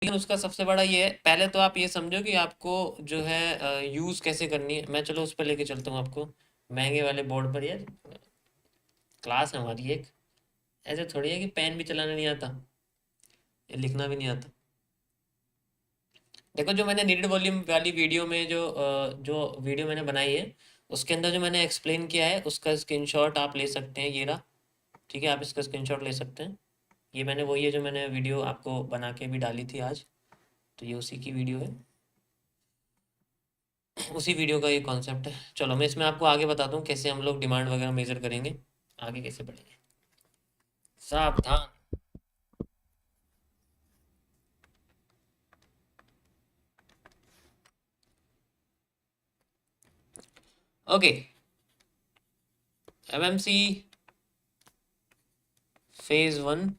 लेकिन उसका सबसे बड़ा ये है, पहले तो आप ये समझो कि आपको जो है यूज़ कैसे करनी है। मैं चलो उस पर लेके चलता हूँ आपको महंगे वाले बोर्ड पर। यार क्लास है हमारी एक, ऐसे थोड़ी है कि पेन भी चलाना नहीं आता, ये लिखना भी नहीं आता। देखो जो मैंने नीडेड वॉल्यूम वाली वीडियो में जो वीडियो मैंने बनाई है, उसके अंदर जो मैंने एक्सप्लेन किया है उसका स्क्रीनशॉट आप ले सकते हैं, ये रहा। ठीक है, आप इसका स्क्रीनशॉट ले सकते हैं। ये मैंने वही है जो मैंने वीडियो आपको बना के भी डाली थी आज, तो ये उसी की वीडियो है, उसी वीडियो का ये कॉन्सेप्ट है। चलो मैं इसमें आपको आगे बताता हूँ कैसे हम लोग डिमांड वगैरह मेजर करेंगे, आगे कैसे बढ़ेंगे। सावधान। Okay, MMC phase 1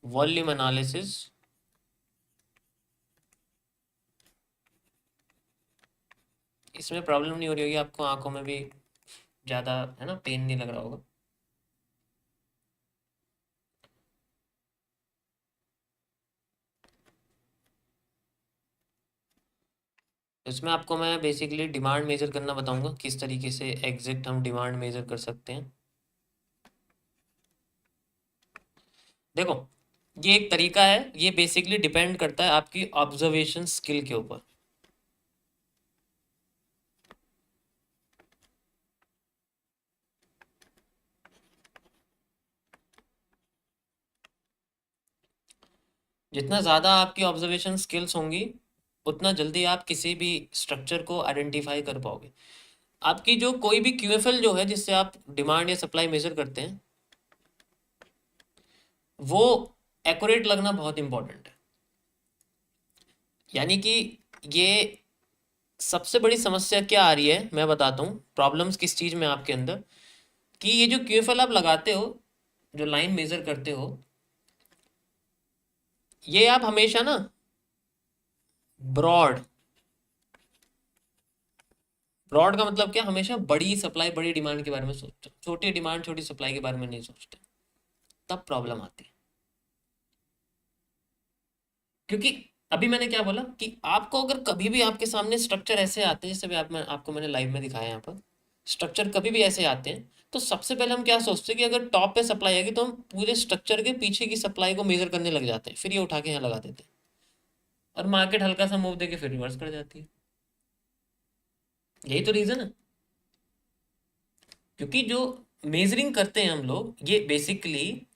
volume analysis. इसमें प्रॉब्लम नहीं हो रही होगी आपको, आंखों में भी ज़्यादा है ना, पेन नहीं लग रहा होगा। इसमें आपको मैं बेसिकली डिमांड मेजर करना बताऊंगा, किस तरीके से एग्जैक्ट हम डिमांड मेजर कर सकते हैं। देखो ये एक तरीका है, ये बेसिकली डिपेंड करता है आपकी ऑब्जर्वेशन स्किल के ऊपर। जितना ज़्यादा आपकी ऑब्जर्वेशन स्किल्स होंगी, उतना जल्दी आप किसी भी स्ट्रक्चर को आइडेंटिफाई कर पाओगे। आपकी जो कोई भी क्यूएफएल जो है जिससे आप डिमांड या सप्लाई मेजर करते हैं, वो एक्यूरेट लगना बहुत इंपॉर्टेंट है। यानी कि ये सबसे बड़ी समस्या क्या आ रही है मैं बताता हूँ, प्रॉब्लम्स किस चीज़ में आपके अंदर, कि ये जो क्यूएफएल आप लगाते हो, जो लाइन मेजर करते हो, ये आप हमेशा ना ब्रॉड, ब्रॉड का मतलब क्या, हमेशा बड़ी सप्लाई बड़ी डिमांड के बारे में सोचते हो, छोटी डिमांड छोटी सप्लाई के बारे में नहीं सोचते, तब प्रॉब्लम आती है। क्योंकि अभी मैंने क्या बोला कि आपको अगर कभी भी आपके सामने स्ट्रक्चर ऐसे आते हैं, जैसे भी आपको मैंने लाइव में दिखाया यहाँ पर, स्ट्रक्चर कभी भी ऐसे आते हैं, तो सबसे पहले हम क्या सोचते हैं कि अगर टॉप पे सप्लाई आएगी तो हम पूरे स्ट्रक्चर के पीछे की सप्लाई को मेजर करने लग जाते हैं, फिर ये उठा के यहाँ लगा देते हैं, और मार्केट हल्का सा मूव देके फिर रिवर्स कर जाती है। यही तो रीजन है। क्योंकि जो मेजरिंग करते हैं हम लोग, ये बेसिकली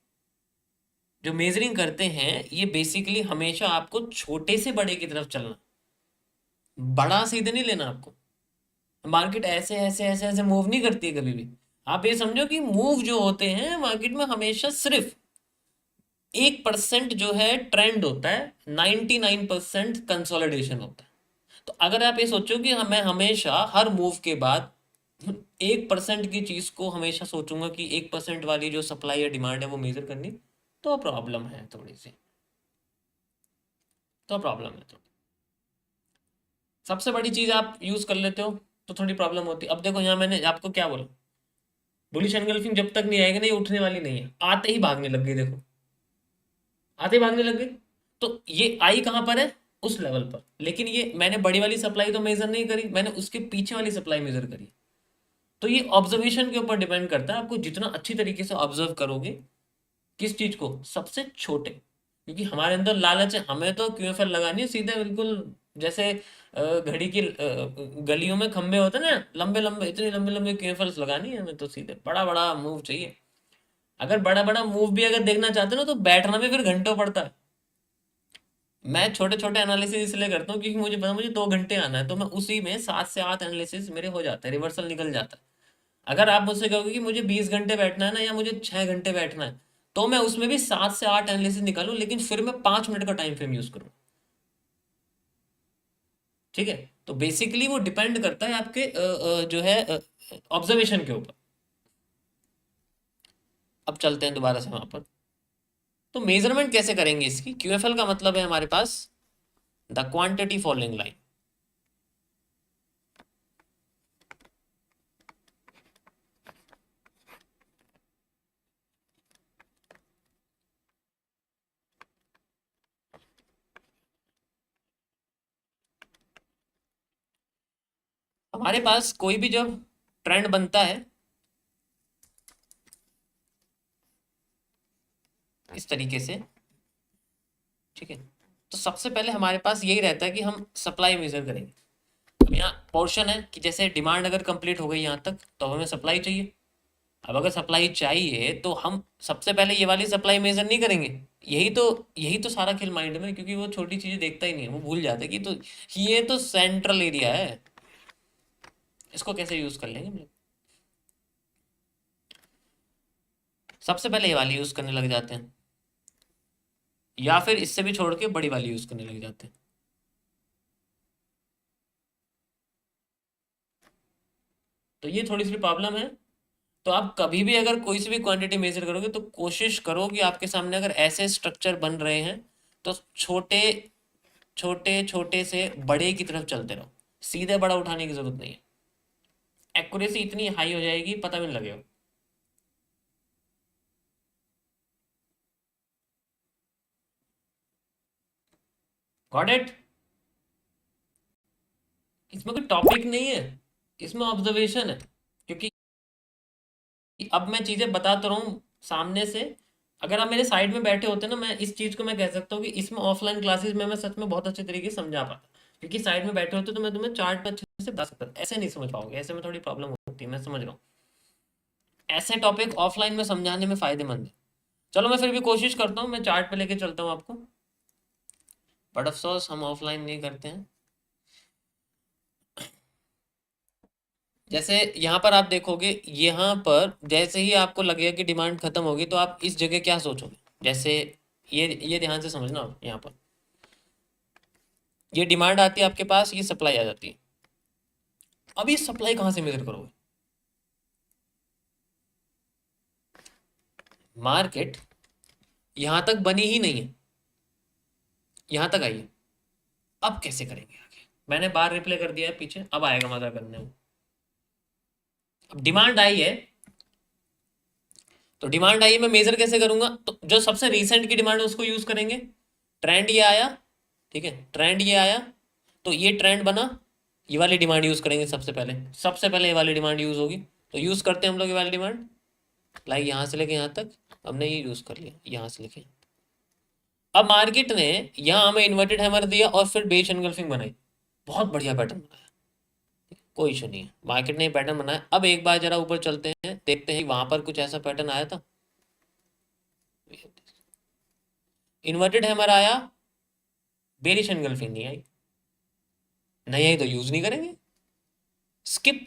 जो मेजरिंग करते हैं, ये बेसिकली हमेशा आपको छोटे से बड़े की तरफ चलना, बड़ा सीधे नहीं लेना आपको। मार्केट ऐसे ऐसे ऐसे ऐसे मूव नहीं करती है कभी भी। आप ये समझो कि मूव जो होते हैं मार्केट में, हमेशा सिर्फ 1% जो है ट्रेंड होता है, 99% कंसोलिडेशन होता है। तो अगर आप ये सोचो कि मैं हमेशा हर मूव के बाद 1% की चीज को हमेशा सोचूंगा कि 1% वाली जो सप्लाई या डिमांड है वो मेजर करनी, तो प्रॉब्लम है थोड़ी सी, तो प्रॉब्लम है थोड़ी। सबसे बड़ी चीज आप यूज कर लेते हो तो थोड़ी प्रॉब्लम होती है। अब देखो यहाँ मैंने आपको क्या बोला, बुलिश एनगल्फिंग जब तक नहीं आएगी ना, ये उठने वाली नहीं है। आते ही भागने लग गई, देखो आते ही भागने लग गई। तो ये आई कहाँ पर है, उस लेवल पर। लेकिन ये मैंने बड़ी वाली सप्लाई तो मेजर नहीं करी, मैंने उसके पीछे वाली सप्लाई मेजर करी। तो ये ऑब्जर्वेशन के ऊपर डिपेंड करता है, आपको जितना अच्छी तरीके से ऑब्जर्व करोगे किस चीज को, सबसे छोटे। क्योंकि हमारे अंदर लालच है, हमें तो क्यूएफएल लगानी है सीधे बिल्कुल, जैसे घड़ी की गलियों में खंबे होते हैं ना, लंबे लंबे, इतनी लंबे लंबे क्यूएफएल्स लगानी है हमें, तो सीधे बड़ा बड़ा मूव चाहिए। अगर बड़ा बड़ा मूव भी अगर देखना चाहते हो ना, तो बैठना भी फिर घंटों पड़ता है। मैं छोटे छोटे एनालिसिस इसलिए करता हूँ क्योंकि मुझे पता, मुझे 2 घंटे आना है, तो मैं उसी में 7 से 8 एनालिसिस मेरे हो जाते हैं, रिवर्सल निकल जाता है। अगर आप मुझसे कहोगे कि मुझे 20 घंटे बैठना है ना, या मुझे 6 घंटे बैठना है, तो मैं उसमें भी 7 से 8 एनालिसिस निकालूं, लेकिन फिर मैं 5 मिनट का टाइम फ्रेम यूज करूँ। ठीक है, तो बेसिकली वो डिपेंड करता है आपके जो है ऑब्जर्वेशन के ऊपर। अब चलते हैं दोबारा से वहां पर। तो मेजरमेंट कैसे करेंगे इसकी, क्यूएफएल का मतलब है हमारे पास द क्वांटिटी फॉलोइंग लाइन। हमारे पास कोई भी जब ट्रेंड बनता है इस तरीके से, ठीक है, तो सबसे पहले हमारे पास यही रहता है कि हम सप्लाई मेजर करेंगे। अब यहाँ पोर्शन है कि जैसे डिमांड अगर कंप्लीट हो गई यहाँ तक तो हमें सप्लाई चाहिए। अब अगर सप्लाई चाहिए तो हम सबसे पहले ये वाली सप्लाई मेजर नहीं करेंगे। यही तो यही तो सारा खेल माइंड में, क्योंकि वो छोटी चीजें देखता ही नहीं है, वो भूल जाता है कि तो ये तो सेंट्रल एरिया है, इसको कैसे यूज कर लेंगे हम लोग। सबसे पहले ये वाली यूज करने लग जाते हैं, या फिर इससे भी छोड़ के बड़ी वाली यूज करने लग जाते हैं। तो ये थोड़ी सी प्रॉब्लम है। तो आप कभी भी अगर कोई सी भी क्वांटिटी मेजर करोगे तो कोशिश करो कि आपके सामने अगर ऐसे स्ट्रक्चर बन रहे हैं तो छोटे छोटे छोटे से बड़े की तरफ चलते रहो, सीधे बड़ा उठाने की जरूरत नहीं है। एक्यूरेसी इतनी हाई हो जाएगी पता भी नहीं लगेगा। Got it. इसमें कोई टॉपिक नहीं है, इसमें ऑब्जर्वेशन है। क्योंकि अब मैं चीजें बता तो रहा हूँ सामने से, अगर आप मेरे साइड में बैठे होते ना, मैं इस चीज को मैं कह सकता हूँ कि इसमें ऑफलाइन क्लासेस में मैं सच में बहुत अच्छे तरीके से समझा पाता। क्योंकि साइड में बैठे होते तो मैं तुम्हें चार्ट पर अच्छे से बता सकता, ऐसे नहीं समझ पाओगे, ऐसे में थोड़ी प्रॉब्लम होती है, मैं समझ रहा हूँ। ऐसे टॉपिक ऑफलाइन में समझाने में फायदेमंद है। चलो मैं फिर भी कोशिश करता हूँ, मैं चार्ट पे लेके चलता हूँ आपको, बट अफसोस हम ऑफलाइन नहीं करते हैं। जैसे यहाँ पर आप देखोगे, यहाँ पर जैसे ही आपको लगेगा कि डिमांड खत्म होगी तो आप इस जगह क्या सोचोगे। जैसे ये ध्यान से समझना, आप यहाँ पर ये डिमांड आती है आपके पास, ये सप्लाई आ जाती है। अब ये सप्लाई कहाँ से मेजर करोगे। मार्केट यहाँ तक बनी ही नहीं है, यहाँ तक आई है। अब कैसे करेंगे आगे। मैंने बार रिप्ले कर दिया है पीछे, अब आएगा मजा करने में। अब डिमांड आई है, तो डिमांड आई है, मैं मेजर कैसे करूंगा, तो जो सबसे रीसेंट की डिमांड है उसको यूज करेंगे। ट्रेंड ये आया, ठीक है, ट्रेंड ये आया, तो ये ट्रेंड बना, ये वाली डिमांड यूज करेंगे सबसे पहले। सबसे पहले ये वाली डिमांड यूज होगी, तो यूज करते हैं हम लोग ये वाली डिमांड। लाइक यहाँ से लेके यहाँ तक हमने ये यूज कर लिया, यहाँ से लेके। अब मार्केट ने यहाँ हमें इन्वर्टेड हैमर दिया और फिर बेच एनगल्फिंग बनाई, बहुत बढ़िया पैटर्न बनाया, कोई इशू नहीं है। मार्केट ने पैटर्न बनाया। अब एक बार जरा ऊपर चलते हैं, देखते हैं वहां पर कुछ ऐसा पैटर्न आया था। इन्वर्टेड हैमर आया, बेरिश एनगल्फिंग नहीं आई, नहीं आई तो यूज नहीं करेंगे, स्किप।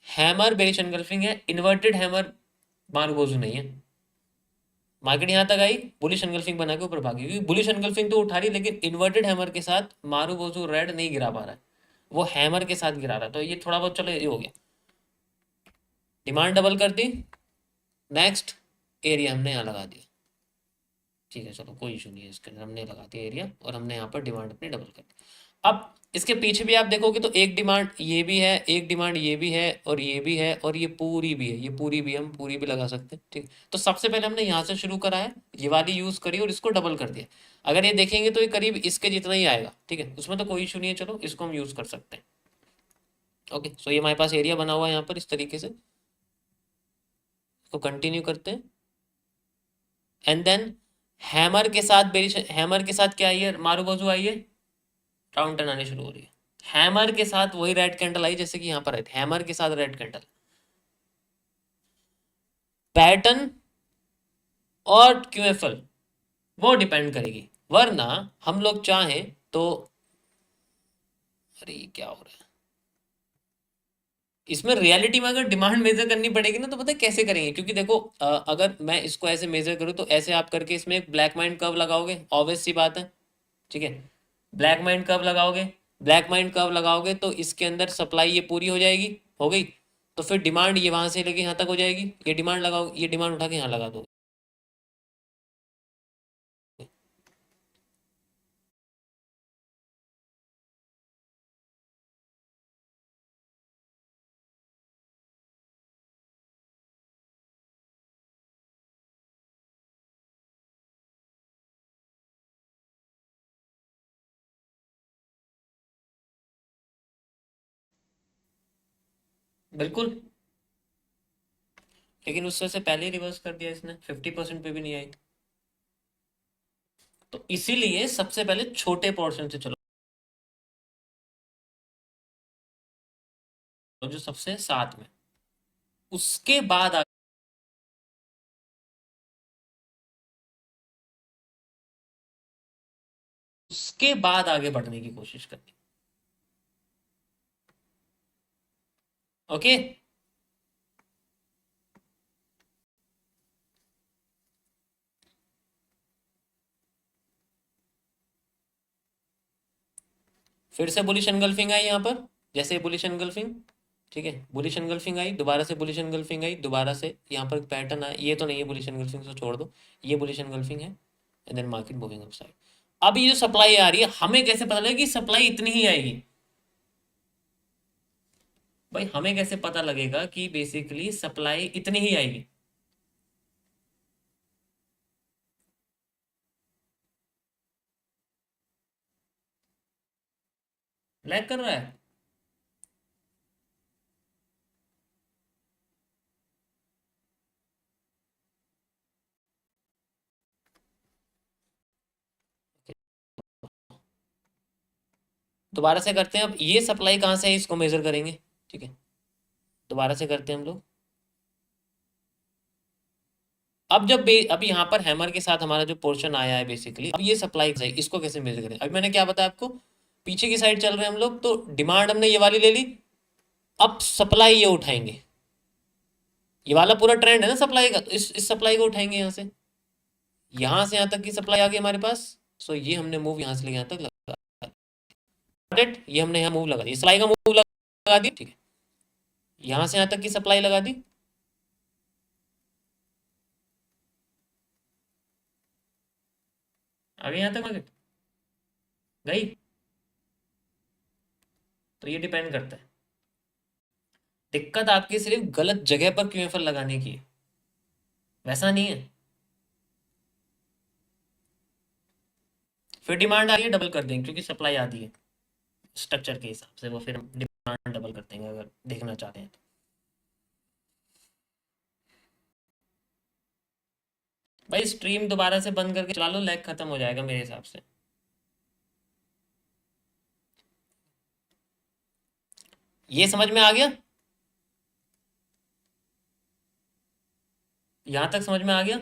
हैमर बेरिश एनगल्फिंग है, इन्वर्टेड हैमर मारूबोजू नहीं है। मार्केट यहाँ तक आई, बुलिश एनगल्फिंग बना के ऊपर भागी, क्योंकि बुलिश एनगल्फिंग तो उठा रही लेकिन इन्वर्टेड हैमर के साथ मारूबोजू रेड नहीं गिरा पा रहा है, वो हैमर के साथ गिरा रहा है। तो ये थोड़ा बहुत चलो ये हो गया, डिमांड डबल कर दी, नेक्स्ट एरिया हमने यहाँ लगा दिया, ठीक है, चलो कोई इशू नहीं है, इसके अंदर हमने लगा दिया एरिया और हमने यहाँ पर डिमांड अपनी डबल कर दी। अब इसके पीछे भी आप देखोगे तो एक डिमांड ये भी है, एक डिमांड ये भी है, और ये भी है, और ये पूरी भी है, ये पूरी भी, हम पूरी भी लगा सकते हैं, ठीक। तो सबसे पहले हमने यहाँ से शुरू करा है, ये वाली यूज करी और इसको डबल कर दिया। अगर ये देखेंगे तो ये करीब इसके जितना ही आएगा, ठीक है, उसमें तो कोई इशू नहीं है, चलो इसको हम यूज कर सकते हैं। ओके, सो ये हमारे पास एरिया बना हुआ है यहाँ पर इस तरीके से, इसको कंटिन्यू करते हैं। एंड देन हैमर के साथ बेरिश, हैमर के साथ क्या आई है, मारूबोजू आई है, राउंड टर्न आनी शुरू हो रही है। हैमर के साथ वही रेड कैंडल आई जैसे कि यहाँ पर आई थी, हैमर के साथ रेड कैंडल। पैटर्न और क्यूएफएल वो डिपेंड करेगी, वरना हम लोग चाहें तो, अरे ये क्या हो रहा है इसमें, रियलिटी में अगर डिमांड मेजर करनी पड़ेगी ना तो पता है कैसे करेंगे। क्योंकि देखो अगर मैं इसको ऐसे मेजर करूँ तो ऐसे आप करके इसमें एक ब्लैक माइंड कर्व लगाओगे, ऑब्वियस सी बात है, ठीक है। ब्लैक माइंड कर्व लगाओगे, ब्लैक माइंड कर्व लगाओगे तो इसके अंदर सप्लाई ये पूरी हो जाएगी, हो गई। तो फिर डिमांड ये वहां से लेके यहाँ तक हो जाएगी, ये डिमांड लगाओ, ये डिमांड उठा के यहाँ लगा दो। बिल्कुल, लेकिन उससे से पहले ही रिवर्स कर दिया इसने, 50% पे भी नहीं आई। तो इसीलिए सबसे पहले छोटे पोर्शन से चलो, जो सबसे साथ में, उसके बाद उसके बाद आगे बढ़ने की कोशिश करनी। ओके। फिर से बुलिश एनगल्फिंग आई यहाँ पर, जैसे बुलिश एनगल्फिंग, ठीक है, बुलिश एनगल्फिंग आई, दोबारा से बुलिश एनगल्फिंग आई, दोबारा से यहाँ पर पैटर्न आया, ये तो नहीं है बुलिश एनगल्फिंग, तो छोड़ दो, ये बुलिश एनगल्फिंग है, and then market moving upside. अब ये जो सप्लाई आ रही है, हमें कैसे पता लगेगा कि सप्लाई इतनी ही आएगी? भाई हमें कैसे पता लगेगा कि बेसिकली सप्लाई इतनी ही आएगी? लैग कर रहा है। दोबारा से करते हैं, अब ये सप्लाई कहाँ से है इसको मेजर करेंगे, ठीक है, दोबारा से करते हैं हम लोग। अब जब अभी यहाँ पर हैमर के साथ हमारा जो पोर्शन आया है बेसिकली, अब ये सप्लाई है, इसको कैसे मेजर करें? अभी मैंने क्या बताया आपको, पीछे की साइड चल रहे हैं हम लोग, तो डिमांड हमने ये वाली ले ली, अब सप्लाई ये उठाएंगे, ये वाला पूरा ट्रेंड है ना सप्लाई का, तो इस सप्लाई को उठाएंगे यहाँ से, यहाँ से यहाँ तक की सप्लाई आ गई हमारे पास। सो ये हमने मूव यहाँ से ले यहाँ तक लगा, ये हमने यहाँ मूव लगा दी, सप्लाई का मूव लगा दी, ठीक है, यहाँ से यहाँ तक की सप्लाई लगा दी, आगे यहाँ तक मार्केट गई। तो ये डिपेंड करता है, दिक्कत आपकी सिर्फ गलत जगह पर क्यूएफएल लगाने की है, वैसा नहीं है। फिर डिमांड आ रही है, डबल कर देंगे, क्योंकि सप्लाई आती है स्ट्रक्चर के हिसाब से, वो फिर डिमांड डबल कर देंगे अगर देखना चाहते हैं तो। भाई स्ट्रीम दोबारा से बंद करके चला लो, लैग खत्म हो जाएगा मेरे हिसाब से। ये समझ में आ गया? यहां तक समझ में आ गया?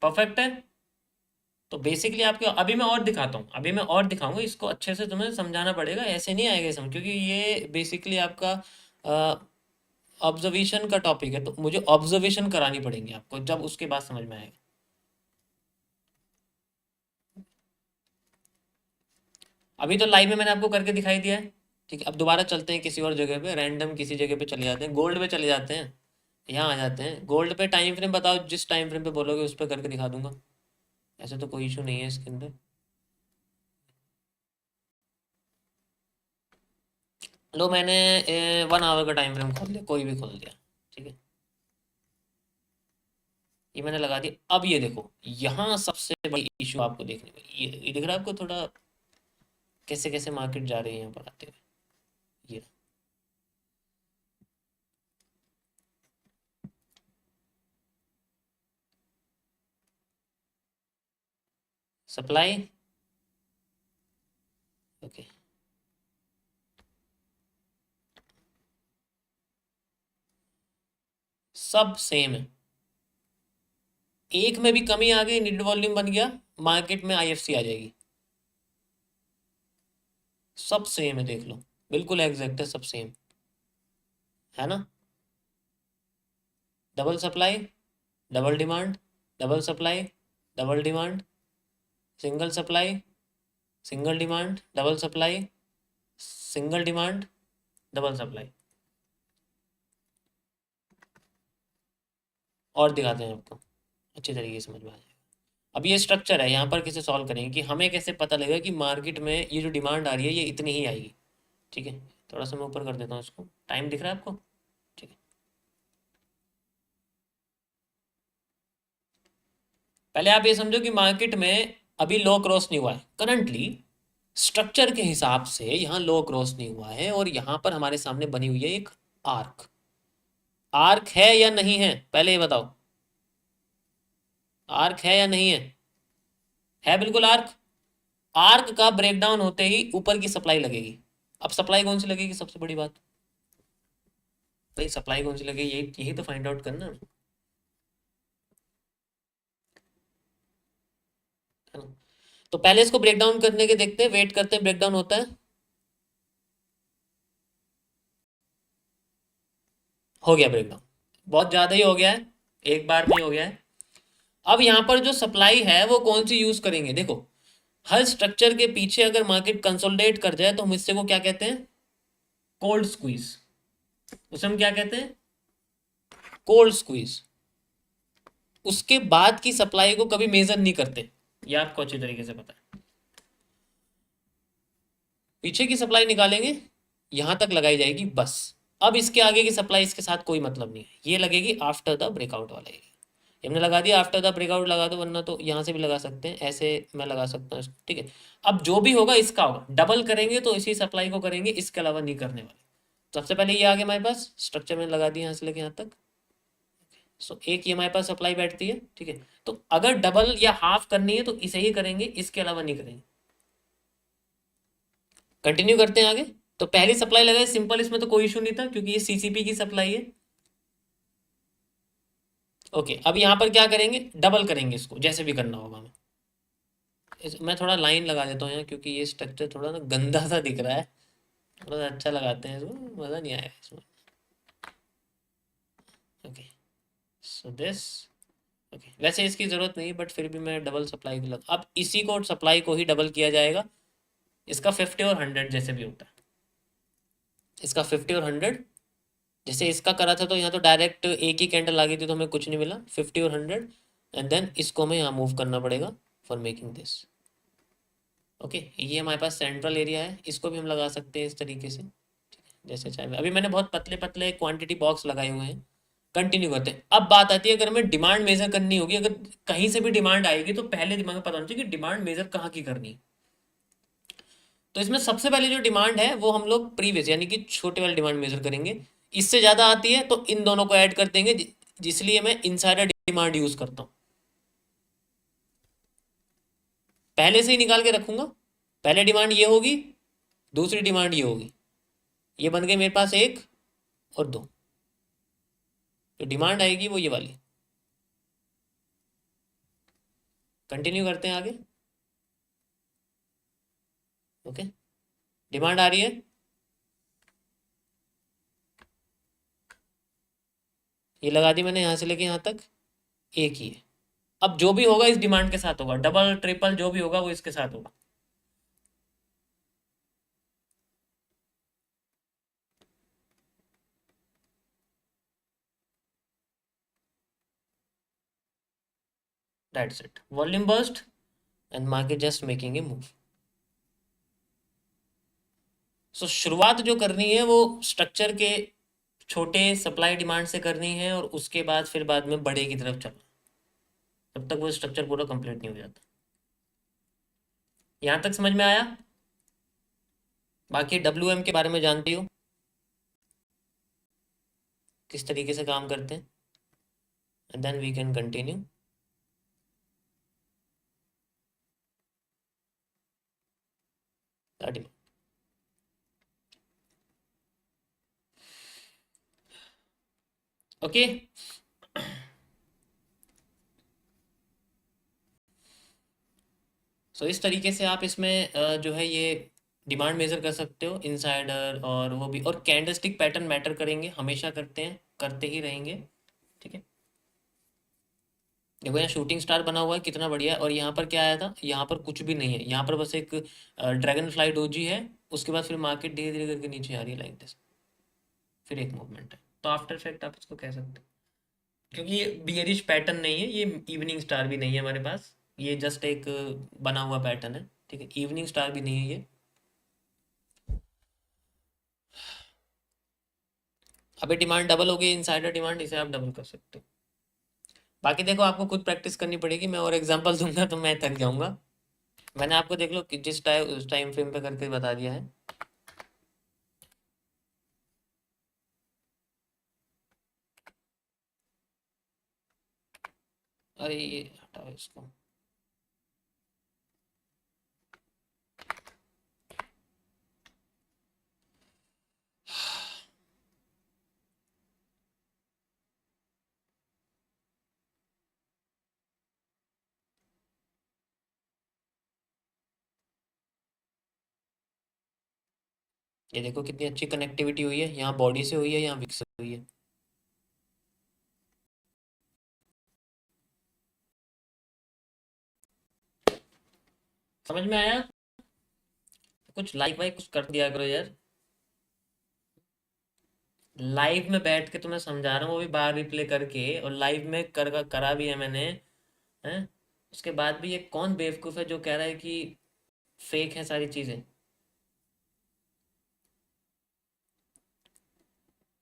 परफेक्ट है। तो बेसिकली आपको अभी मैं और दिखाता हूँ, अभी मैं और दिखाऊंगा, इसको अच्छे से तुम्हें समझाना पड़ेगा, ऐसे नहीं आएगा समझ, क्योंकि ये बेसिकली आपका ऑब्जर्वेशन का टॉपिक है, तो मुझे ऑब्जर्वेशन करानी पड़ेंगी आपको, जब उसके बाद समझ में आएगा। अभी तो लाइव में मैंने आपको करके दिखाई दिया है, ठीक है, अब दोबारा चलते हैं किसी और जगह पे, रैंडम किसी जगह पे चले जाते हैं, गोल्ड पे चले जाते हैं, यहाँ आ जाते हैं, गोल्ड पे टाइम फ्रेम बताओ, जिस टाइम फ्रेम पे बोलोगे उस पर करके दिखा दूंगा, ऐसे तो कोई इशू नहीं है इसके अंदर। लो मैंने 1 आवर का टाइम फ्रेम खोल दिया, कोई भी खोल दिया, ठीक है, ये मैंने लगा दिया। अब ये देखो, यहाँ सबसे बड़ी इशू आपको देखने को, ये दिख रहा है आपको थोड़ा, कैसे कैसे मार्केट जा रही है यहाँ पर आते हुए, ये सप्लाई, ओके, सब सेम है, एक में भी कमी आ गई, नीड वॉल्यूम बन गया, मार्केट में आईएफसी आ जाएगी, सब सेम है, देख लो, बिल्कुल एग्जैक्ट है, सब सेम है ना। Double supply, double demand, double supply, double demand, single supply, single demand, double supply, single demand, double supply. और दिखाते हैं आपको, अच्छी तरीके से समझ में आ जाएगा। अब ये स्ट्रक्चर है, यहाँ पर कैसे सॉल्व करेंगे कि हमें कैसे पता लगेगा कि मार्केट में ये जो डिमांड आ रही है ये इतनी ही आएगी, ठीक है, थोड़ा सा मैं ऊपर कर देता हूँ इसको, टाइम दिख रहा है आपको, ठीक है। पहले आप ये समझो कि मार्केट में अभी लो क्रॉस नहीं हुआ है करंटली, स्ट्रक्चर के हिसाब से यहाँ लो क्रॉस नहीं हुआ है, और यहाँ पर हमारे सामने बनी हुई है एक आर्क। आर्क है या नहीं है, पहले ये बताओ, आर्क है या नहीं है बिल्कुल आर्क। आर्क का ब्रेकडाउन होते ही ऊपर की सप्लाई लगेगी। अब सप्लाई कौन सी लगेगी, सबसे बड़ी बात भाई, सप्लाई कौन सी लगेगी, यही तो फाइंड आउट करना है ना। तो पहले इसको ब्रेकडाउन करने के देखते हैं, वेट करते हैं ब्रेकडाउन होता है। हो गया ब्रेकडाउन, बहुत ज्यादा ही हो गया है, एक बार में ही हो गया है। अब यहाँ पर जो सप्लाई है वो कौन सी यूज करेंगे, देखो हर स्ट्रक्चर के पीछे अगर मार्केट कंसोलिडेट कर जाए तो हम इससे को क्या कहते हैं, कोल्ड स्क्वीज। उसे हम क्या कहते हैं, कोल्ड स्क्वीज। उसके बाद की सप्लाई को कभी मेजर नहीं करते, ये आपको अच्छी तरीके से पता है। पीछे की सप्लाई निकालेंगे, यहां तक लगाई जाएगी बस। अब इसके आगे की सप्लाई इसके साथ कोई मतलब नहीं है, ये लगेगी आफ्टर द ब्रेकआउट वाला एरिया। हमने लगा दिया आफ्टर द ब्रेकआउट लगा दो, वरना तो यहाँ से भी लगा सकते हैं, ऐसे मैं लगा सकता हूँ, ठीक है। अब जो भी होगा इसका होगा, डबल करेंगे तो इसी सप्लाई को करेंगे, इसके अलावा नहीं करने वाले। सबसे पहले ये आ गया हमारे पास, स्ट्रक्चर में लगा दिया यहाँ से लेके यहाँ तक। सो एक ये हमारे पास सप्लाई बैठती है, ठीक है। तो अगर डबल या हाफ करनी है तो इसे ही करेंगे, इसके अलावा नहीं करेंगे। कंटिन्यू करते हैं आगे। तो पहली सप्लाई लगाई सिंपल, इसमें तो कोई इशू नहीं था क्योंकि ये सीसीपी की सप्लाई है। ओके, अब यहाँ पर क्या करेंगे, डबल करेंगे इसको, जैसे भी करना होगा हमें। मैं थोड़ा लाइन लगा देता हूँ यहाँ, क्योंकि ये स्ट्रक्चर थोड़ा ना गंदा सा दिख रहा है, थोड़ा सा अच्छा लगाते हैं इसको, मज़ा नहीं आएगा इसमें। ओके, सो दिस, ओके वैसे इसकी ज़रूरत नहीं, बट फिर भी मैं डबल सप्लाई लगा। अब इसी को सप्लाई को ही डबल किया जाएगा, इसका 50 और 100 जैसे भी होता है, इसका 50 और 100 जैसे इसका करा था। तो यहाँ तो डायरेक्ट एक ही कैंडल आ गई थी तो हमें कुछ नहीं मिला, 50 और 100, एंड देन इसको हमें यहाँ मूव करना पड़ेगा फॉर मेकिंग दिस। ओके, ये हमारे पास सेंट्रल एरिया है, इसको भी हम लगा सकते हैं इस तरीके से, ठीक है, जैसे चाहे। अभी मैंने बहुत पतले पतले क्वांटिटी बॉक्स लगाए हुए हैं। कंटिन्यू करते हैं। अब बात आती है, अगर हमें डिमांड मेजर करनी होगी, अगर कहीं से भी डिमांड आएगी तो पहले दिमाग में पता होना चाहिए कि डिमांड मेजर कहाँ की करनी है। तो इसमें सबसे पहले जो डिमांड है वो हम लोग प्रीवियस यानी कि छोटे वाले डिमांड मेजर करेंगे। इससे ज़्यादा आती है तो इन दोनों को ऐड कर देंगे, जिसलिए मैं इनसाइडर डिमांड यूज़ करता हूँ। पहले से ही निकाल के रखूंगा, पहले डिमांड ये होगी, दूसरी डिमांड ये होगी, ये बन गए मेरे पास एक और दो। तो डिमांड आएगी वो ये वाली। कंटिन्यू करते हैं आगे। ओके, डिमांड आ रही है, ये लगा दी मैंने यहाँ से लेके यहाँ तक, एक ही है। अब जो भी होगा इस डिमांड के साथ होगा, डबल ट्रिपल जो भी होगा वो इसके साथ होगा। That's it, volume burst and market just making a move. So शुरुआत जो करनी है वो स्ट्रक्चर के छोटे सप्लाई डिमांड से करनी है, और उसके बाद फिर बाद में बड़े की तरफ चलना, तब तक वो स्ट्रक्चर पूरा कंप्लीट नहीं हो जाता। यहाँ तक समझ में आया? बाकी WM के बारे में जानती हो, किस तरीके से काम करते हैं, and then we can continue. Okay, so इस तरीके से आप इसमें जो है ये डिमांड मेजर कर सकते हो, इनसाइडर और वो भी, और कैंडलस्टिक पैटर्न मैटर करेंगे, हमेशा करते हैं, करते ही रहेंगे, ठीक है। देखो यहाँ शूटिंग स्टार बना हुआ है, कितना बढ़िया है। और यहाँ पर क्या आया था, यहाँ पर कुछ भी नहीं है, यहाँ पर बस एक ड्रैगन फ्लाई डोजी है, उसके बाद फिर मार्केट धीरे धीरे करके नीचे आ रही है लाइक दिस, फिर एक मूवमेंट है। तो आफ्टर इफेक्ट आप इसको कह सकते हो, क्योंकि ये बियरिश पैटर्न नहीं है, ये इवनिंग स्टार भी नहीं है हमारे पास, ये जस्ट एक बना हुआ पैटर्न है, ठीक है, इवनिंग स्टार भी नहीं है ये। अभी डिमांड डबल हो गई, इनसाइडर डिमांड, इसे आप डबल कर सकते हो। बाकी देखो आपको खुद प्रैक्टिस करनी पड़ेगी, मैं और एग्जांपल दूंगा तो मैं थक जाऊंगा। मैंने आपको देख लो कि जिस टाइम उस टाइम फ्रेम पे करके बता दिया है। अरे ये हटाओ इसको। ये देखो कितनी अच्छी कनेक्टिविटी हुई है, यहाँ बॉडी से हुई है, यहाँ विक से हुई है। समझ में आया? कुछ लाइक वाइक कुछ कर दिया करो यार। लाइव में बैठ के तुम्हें समझा रहा हूँ, वो भी बार रिप्ले करके, और लाइव में करा भी है मैंने। हैं? उसके बाद भी ये कौन बेवकूफ़ है जो कह रहा है कि फेक है सारी चीज़ें।